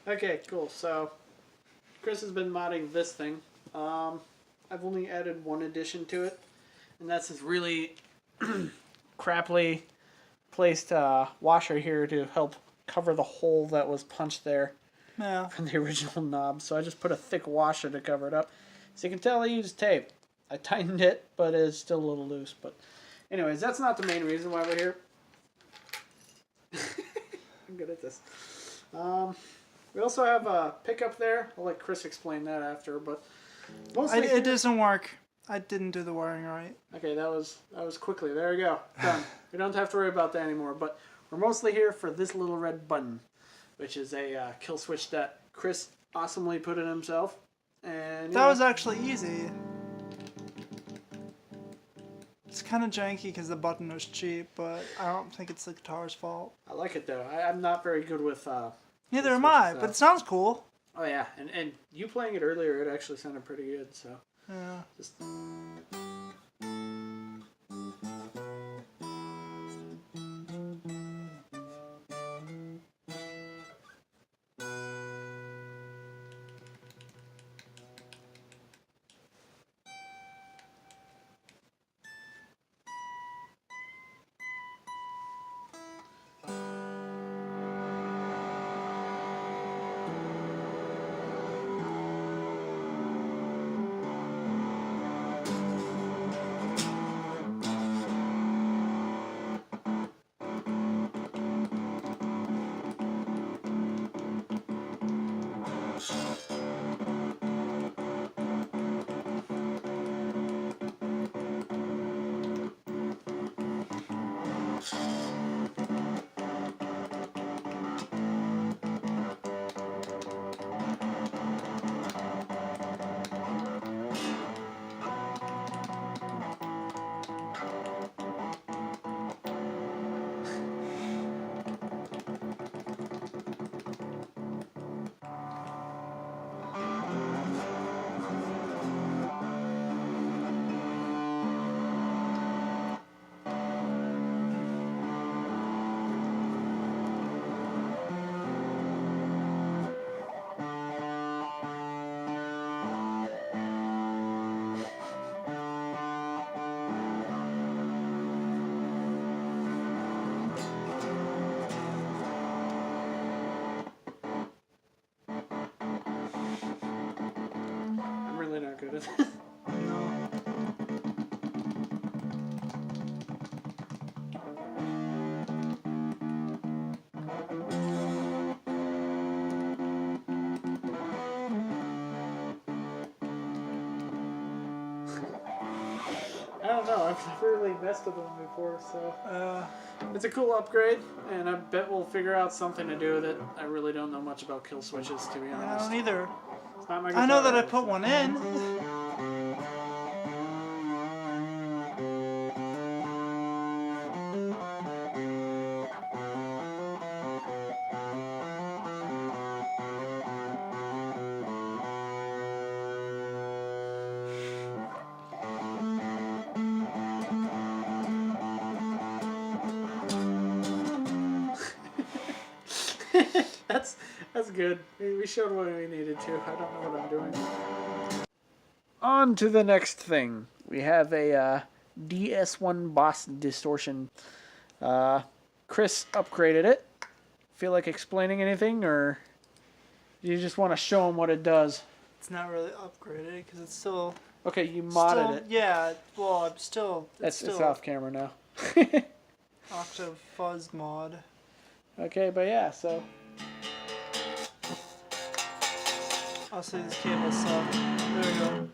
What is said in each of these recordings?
Okay, cool. So, Chris has been modding this thing. I've only added one addition to it, and that's this really crappily placed washer here to help cover the hole that was punched there Yeah. from the original knob. So I just put a thick washer to cover it up. So you can tell I used tape. I tightened it, but it's still a little loose. But anyways, that's not the main reason why we're here. I'm good at this. We also have a pickup there. I'll let Chris explain that after, but mostly It doesn't work. I didn't do the wiring right. Okay, that was quickly. There we go. Done. We don't have to worry about that anymore. But we're mostly here for this little red button, which is a kill switch that Chris awesomely put in himself. And That was actually easy. It's kind of janky because the button was cheap, but I don't think it's the guitar's fault. I like it though. I'm not very good with. Neither am I, but it sounds cool. Oh yeah, and you playing it earlier, it actually sounded pretty good. So Yeah. just. I'm really not good at this. No. I don't know. I've never really messed with them before, so it's a cool upgrade, and I bet we'll figure out something to do with it. I really don't know much about kill switches, to be I honest. don't either. It's not my I know guitar, that I put so- one in. That's good. We showed what we needed to. I don't know what I'm doing. On to the next thing. We have a DS1 Boss distortion. Chris upgraded it. Feel like explaining anything, or do you just want to show him what it does? It's not really upgraded because it's still. Okay, you modded it. Yeah. Well, I'm still. It's still off camera now. Octave Fuzz mod. Okay, but yeah, so I'll say these cables suck. There we go.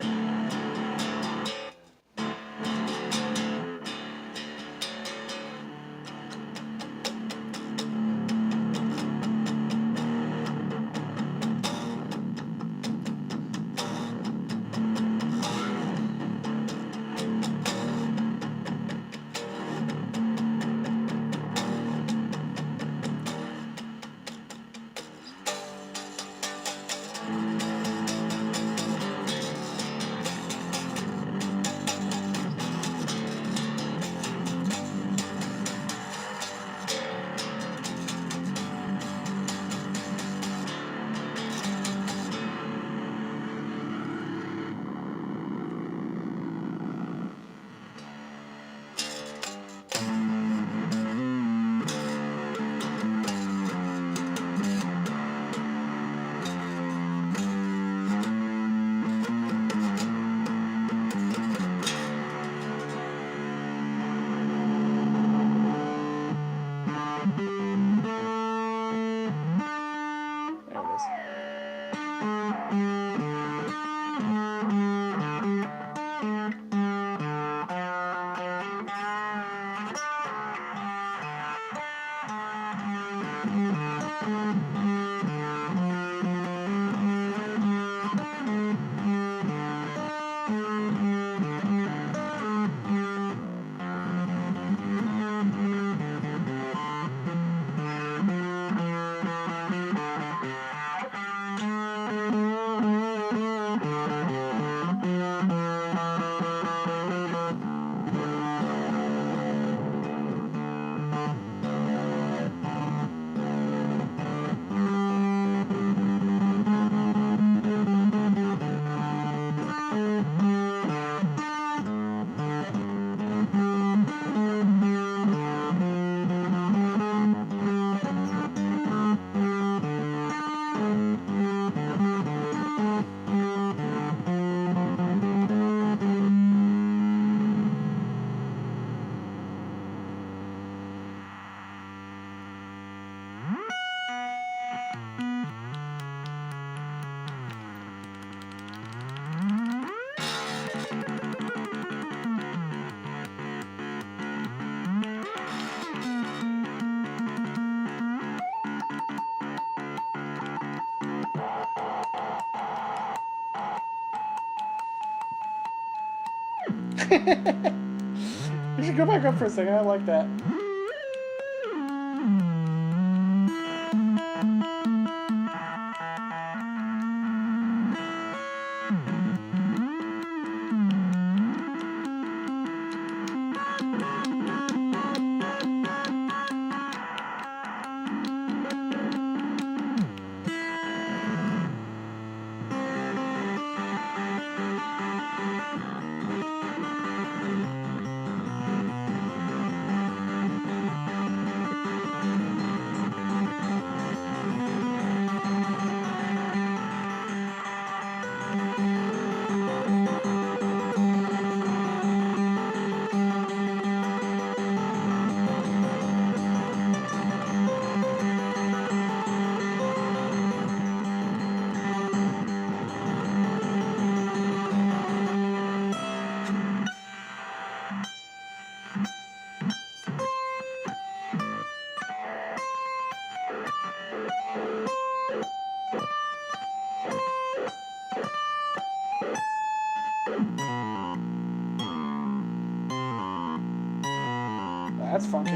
You should go back up for a second. I like that. That's funky.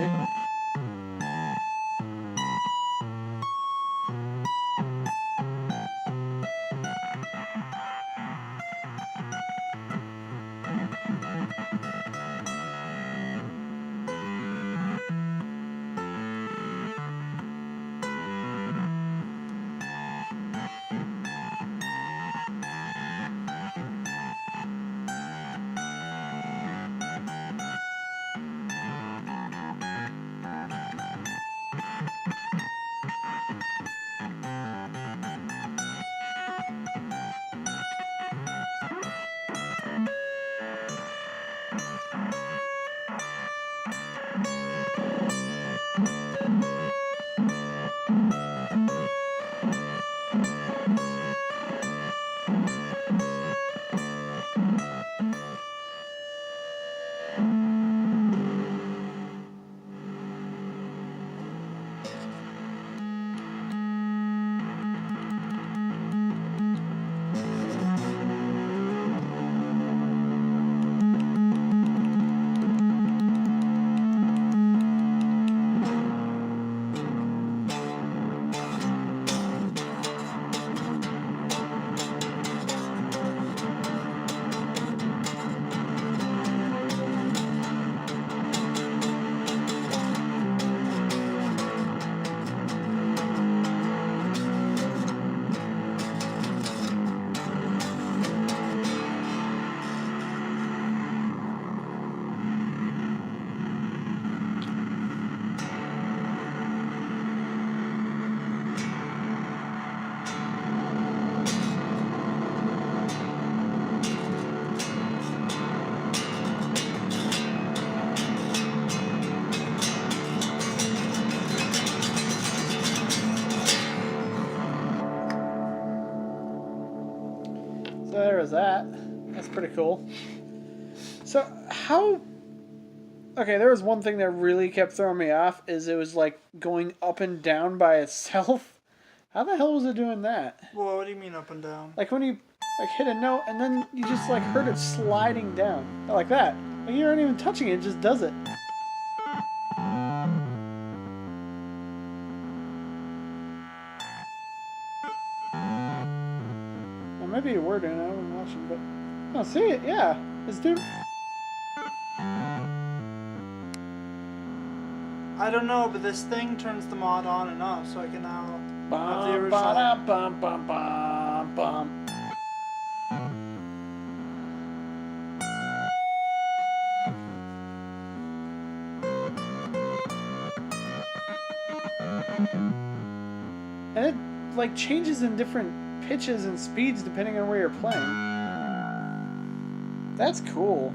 So there was that. That's pretty cool. So how... Okay, there was one thing that really kept throwing me off, is it was like going up and down by itself. How the hell was it doing that? Well, what do you mean up and down? Like when you like hit a note and then you just like heard it sliding down. Like that. Like you aren't even touching it, it just does it. Well, maybe you were doing it, I wasn't watching, but... Oh, see it? Yeah. It's doing... I don't know, but this thing turns the mod on and off, so I can now have the Bum, original. bum, bum, bum, bum. And it like changes in different pitches and speeds depending on where you're playing. That's cool.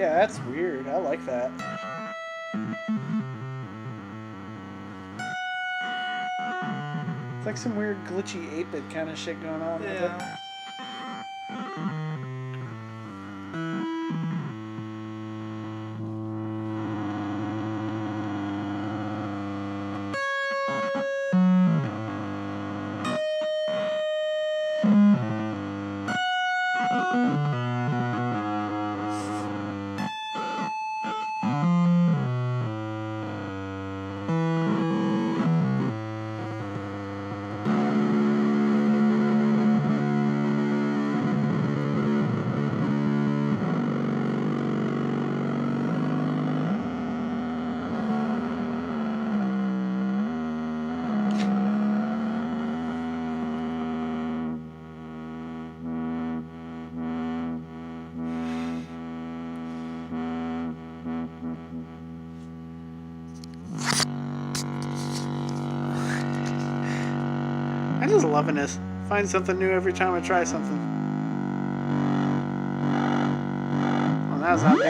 Yeah, that's weird. I like that. It's like some weird glitchy 8-bit kind of shit going on with it. Yeah. I'm just loving this. Find something new every time I try something. Well, that's not doing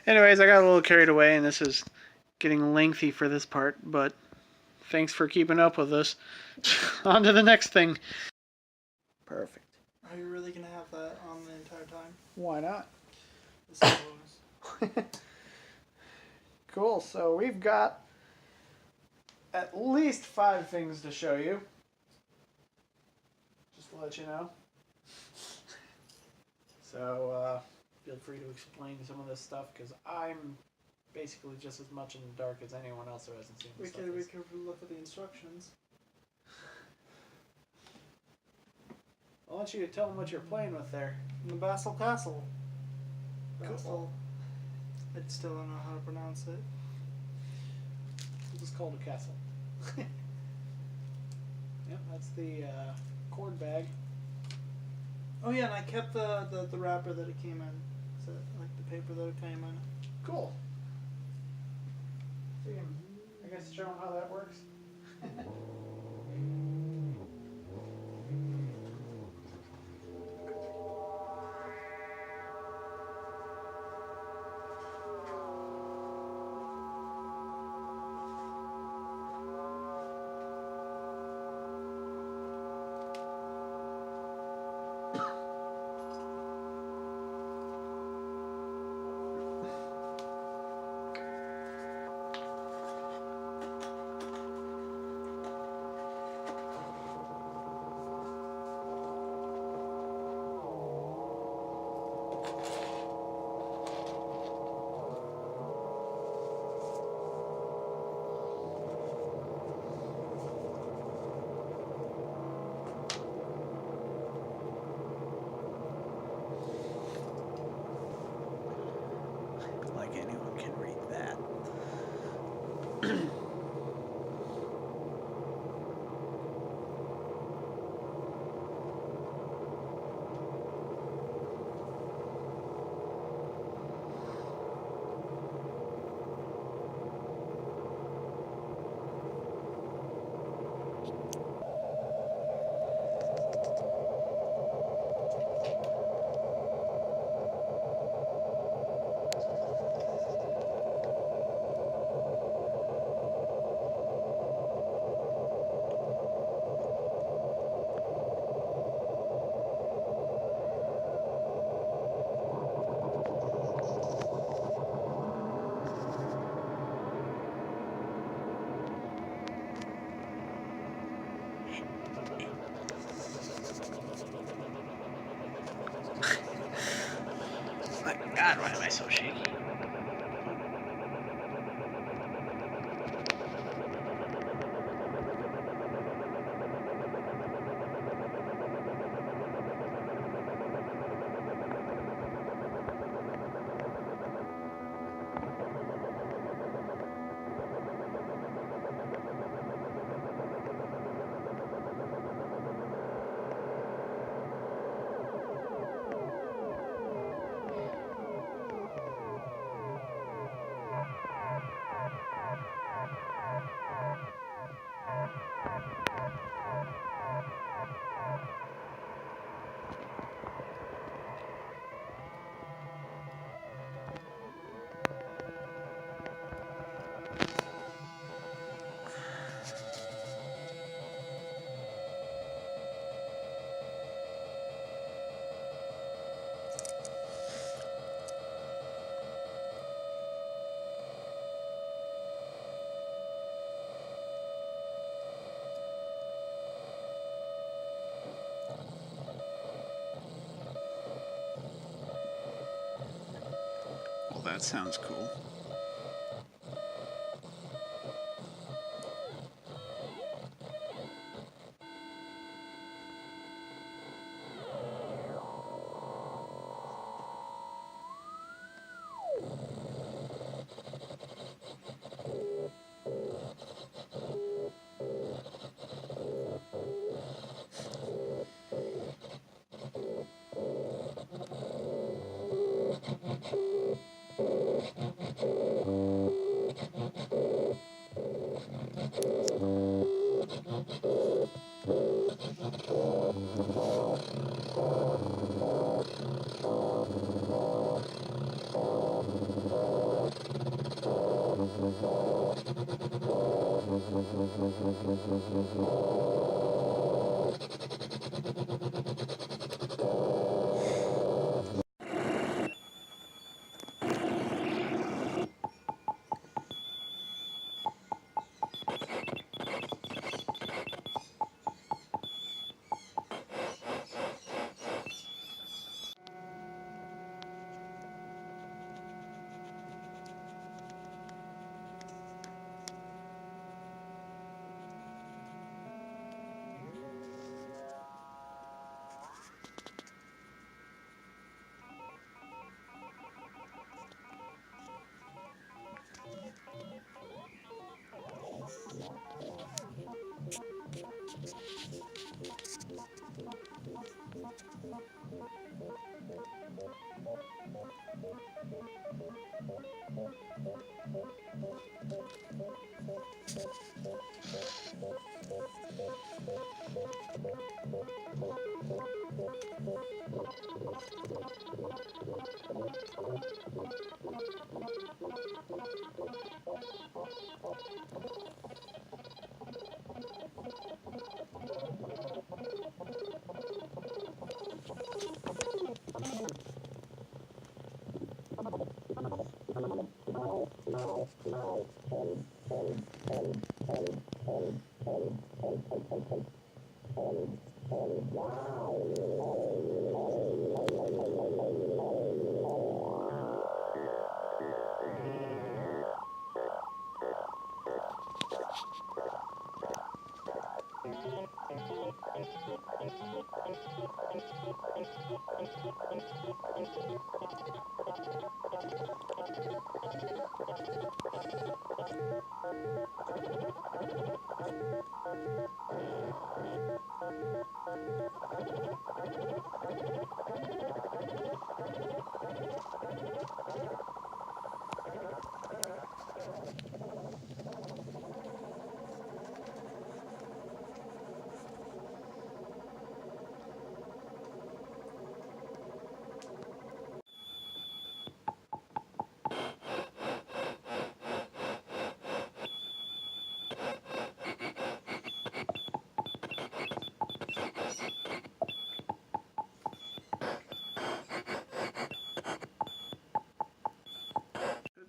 it. Anyways, I got a little carried away, and this is getting lengthy for this part, but thanks for keeping up with us. On to the next thing. Perfect. Are you really gonna have that on the entire time? Why not? This is Cool. So we've got at least 5 things to show you. Just to let you know. So feel free to explain some of this stuff because I'm basically just as much in the dark as anyone else who hasn't seen we this could look at the instructions. I want you to tell them what you're playing with there. The Bastl Kastle. Cool. Bastl. I still don't know how to pronounce it. We'll just call it a castle. Yep, that's the cord bag. Oh yeah, and I kept the wrapper that it came in. So, like the paper that it came in. Cool. So you can, I guess, show them how that works. Like anyone can read that. My God, why am I so shaky? Well, that sounds cool.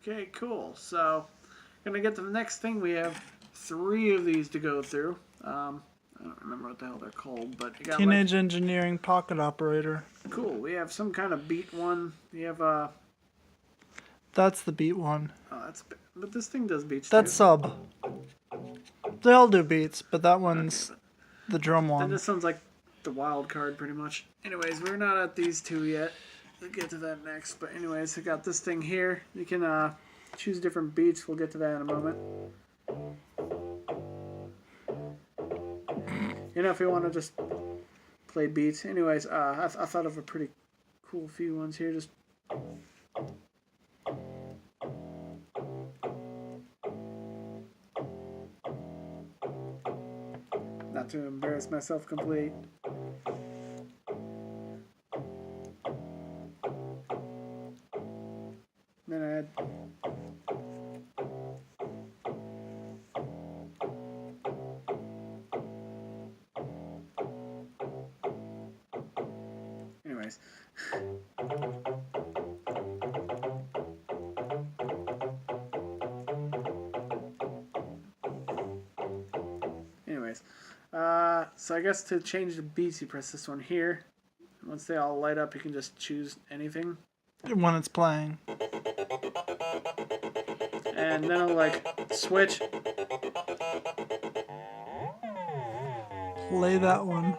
Okay, cool. So, gonna get to the next thing. We have 3 of these to go through. I don't remember what the hell they're called, but you got Teenage Engineering Pocket Operator. Cool. We have some kind of beat one. We have That's the beat one. Oh, but this thing does beats. That's too. sub. They all do beats, but that one's the drum Then one. this sounds like the wild card, pretty much. Anyways, we're not at these 2 yet. We'll get to that next. But anyways, I got this thing here. You can choose different beats. We'll get to that in a moment. You know, if you want to just play beats. Anyways, I thought of a pretty cool few ones here. Just not to embarrass myself complete. Then I had anyways. Anyways, so I guess to change the beats, you press this one here. Once they all light up, you can just choose anything. When it's playing. and then it'll like switch. Play that one.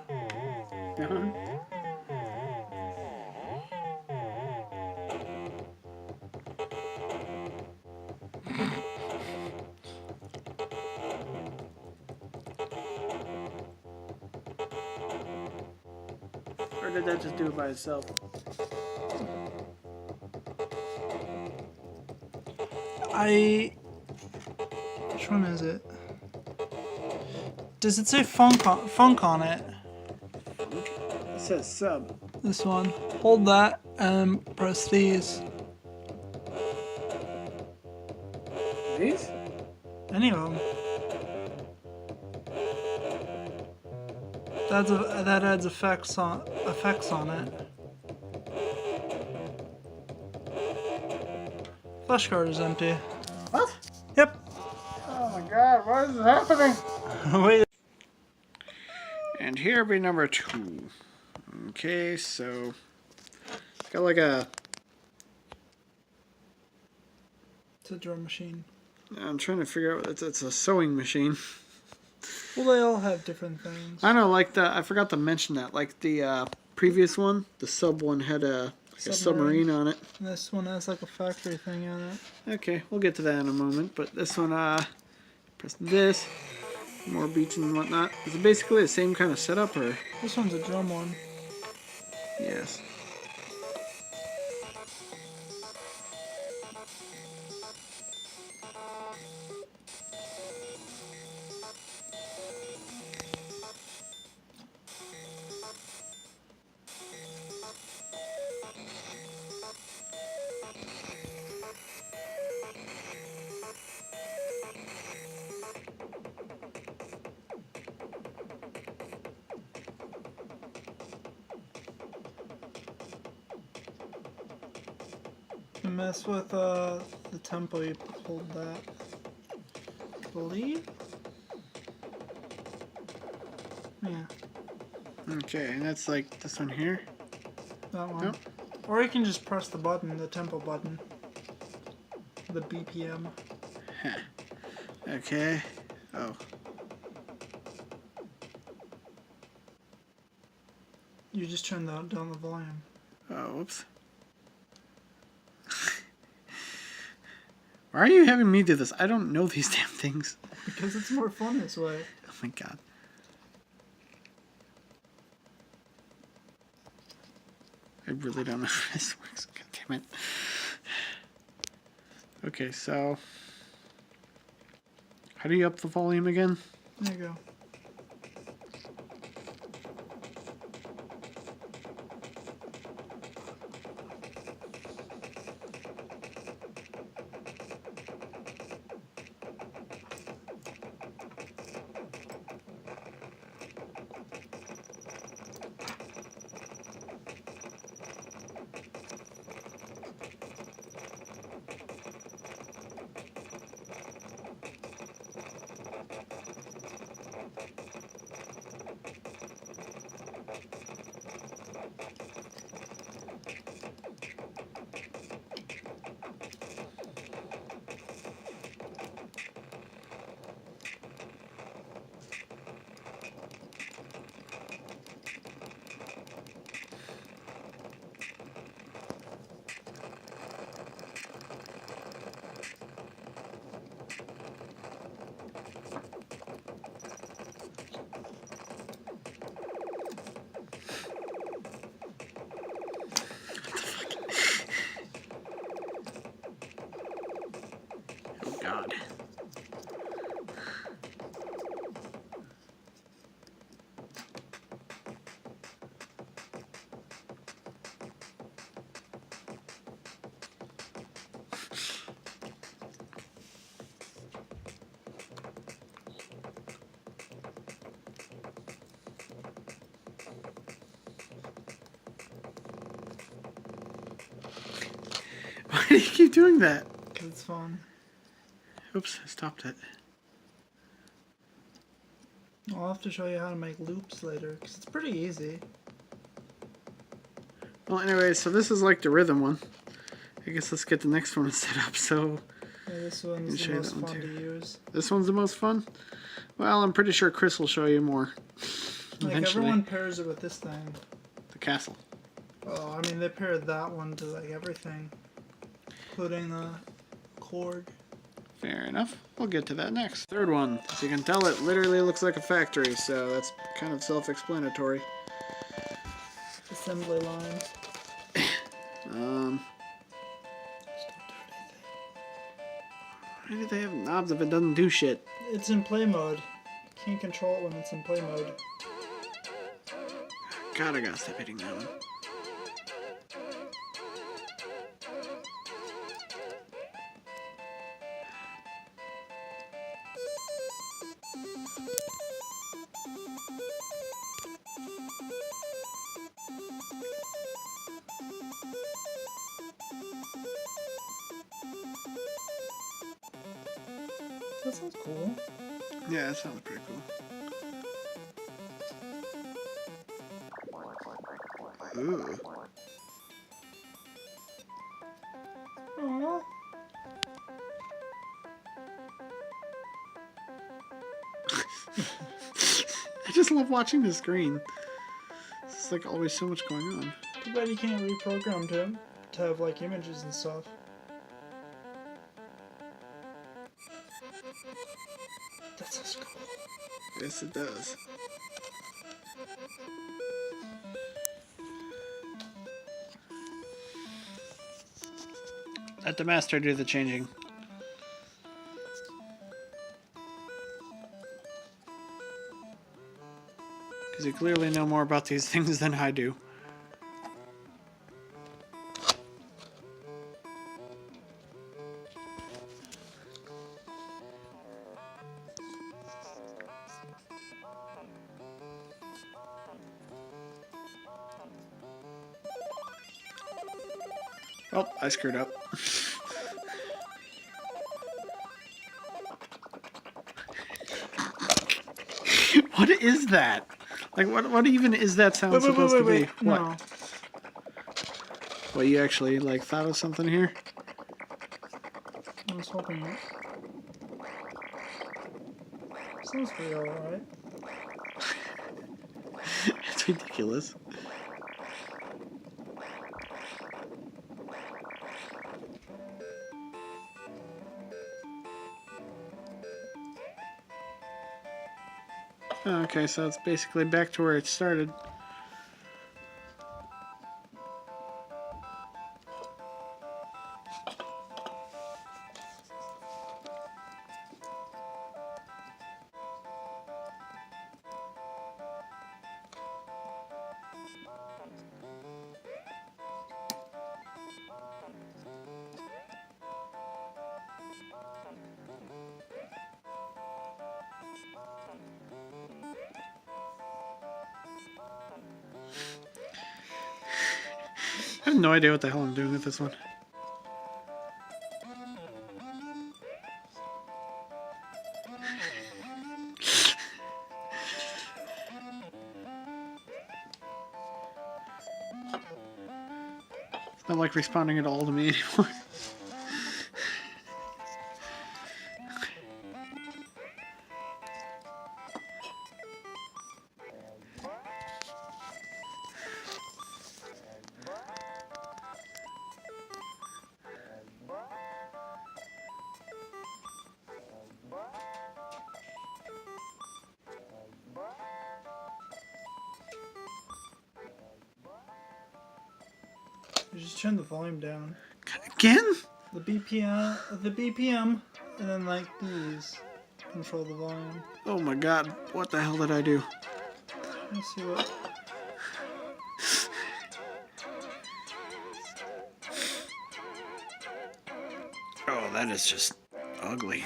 Or did that just do it by itself? Which one is it? Does it say funk on it? It says sub. This one. Hold that and press these. These? Any of them. That adds effects on it. Flash card is empty. What? Yep. Oh my god, what is happening? Wait. And here be number 2. Okay, so it's got like a. It's a drum machine. I'm trying to figure out. It's a sewing machine. Well, they all have different things. I know, like I forgot to mention that. Like the previous one, the sub one had a submarine on it. And this one has like a factory thing on it. Okay, we'll get to that in a moment. But this one, press this, more beats and whatnot. Is it basically the same kind of setup, or? This one's a drum one. Yes. To mess with the tempo, you hold that. I believe? Yeah, Okay, and that's like this one here. that one. Nope. Or you can just press the button, the tempo button. The BPM. Okay. Oh. You just turn down the volume. Oh, whoops. Why are you having me do this? I don't know these damn things. Because it's more fun this way. Oh my god. I really don't know how this works. God damn it. Okay, so how do you up the volume again? There you go. Oh god. Why do you keep doing that? Because it's fun. Oops, I stopped it. I'll have to show you how to make loops later, because it's pretty easy. Well, anyway, so this is like the rhythm one. I guess let's get the next one set up. So, Yeah, this one's the most fun to use. This one's the most fun? Well, I'm pretty sure Chris will show you more. Like, everyone pairs it with this thing. The castle. Oh, I mean, they paired that one to, like, everything. Including the cord. Fair enough. We'll get to that next. Third one. As you can tell, it literally looks like a factory, so that's kind of self-explanatory. Assembly line. Why do they have knobs if it doesn't do shit? It's in play mode. You can't control it when it's in play mode. God, I gotta stop hitting that one. That sounds cool. Yeah, that sounds pretty cool. Ooh. Aww. I just love watching the screen. It's like always so much going on. Too bad you can't reprogram to have like images and stuff. That sounds cool. Yes, it does. Let the master do the changing. Because you clearly know more about these things than I do. Oh, I screwed up. What is that? Like, what even is that sound supposed to be? What? No. What, you actually, like, thought of something here? I was hoping it. Sounds pretty alright. It's ridiculous. Okay, so it's basically back to where it started. I have no idea what the hell I'm doing with this one. It's not like responding at all to me anymore. You just turn the volume down. Again? The BPM, and then like these control the volume. Oh my god, what the hell did I do? Let's see what. Oh, that is just ugly.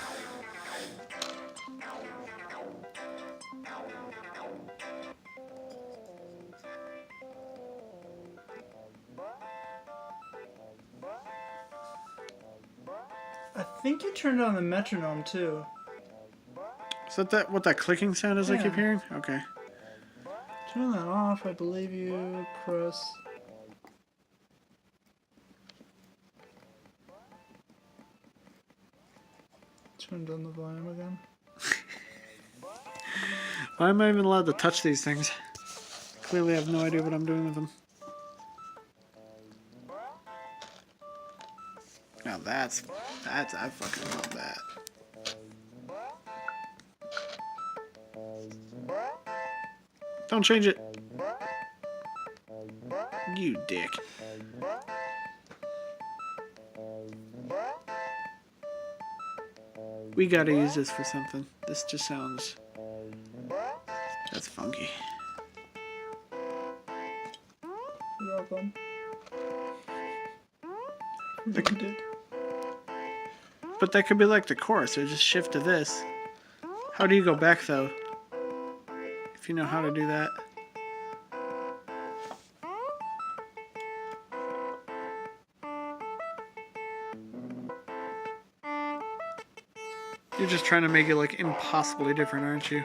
I think you turned on the metronome too. Is that what that clicking sound is I keep Yeah. hearing? Okay. Turn that off. I believe you press. turned on the volume again. Why am I even allowed to touch these things? Clearly I have no idea what I'm doing with them. Now that's, I fucking love that. Don't change it. You dick. We gotta use this for something. This just sounds... That's funky. You're welcome. But that could be like the chorus, so just shift to this. How do you go back though? If you know how to do that. You're just trying to make it like impossibly different, aren't you?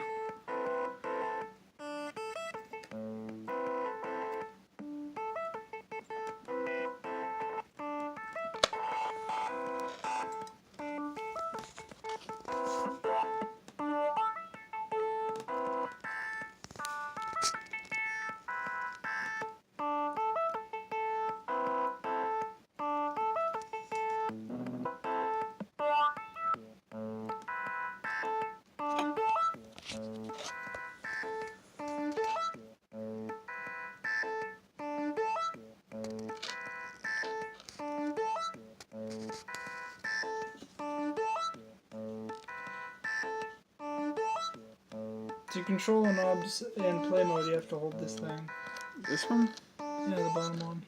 To control the knobs in play mode, you have to hold this thing. This one? Yeah, the bottom one.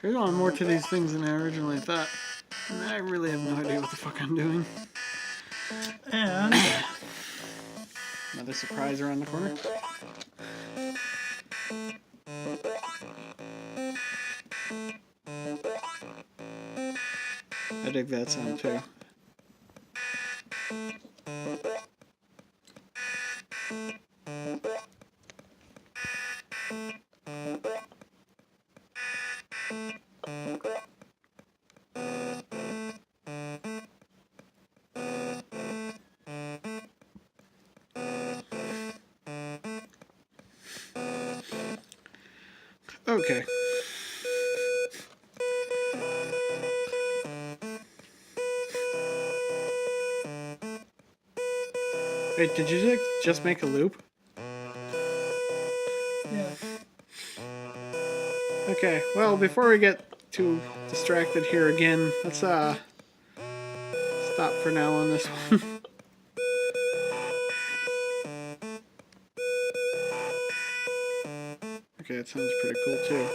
There's on more to these things than I originally thought. And I really have no idea what the fuck I'm doing. And Another surprise around the corner. I dig that sound too. Okay. Wait, did you just make a loop? yeah, Okay, well, before we get too distracted here again, let's stop for now on this one. Okay, that sounds pretty cool too.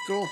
Cool.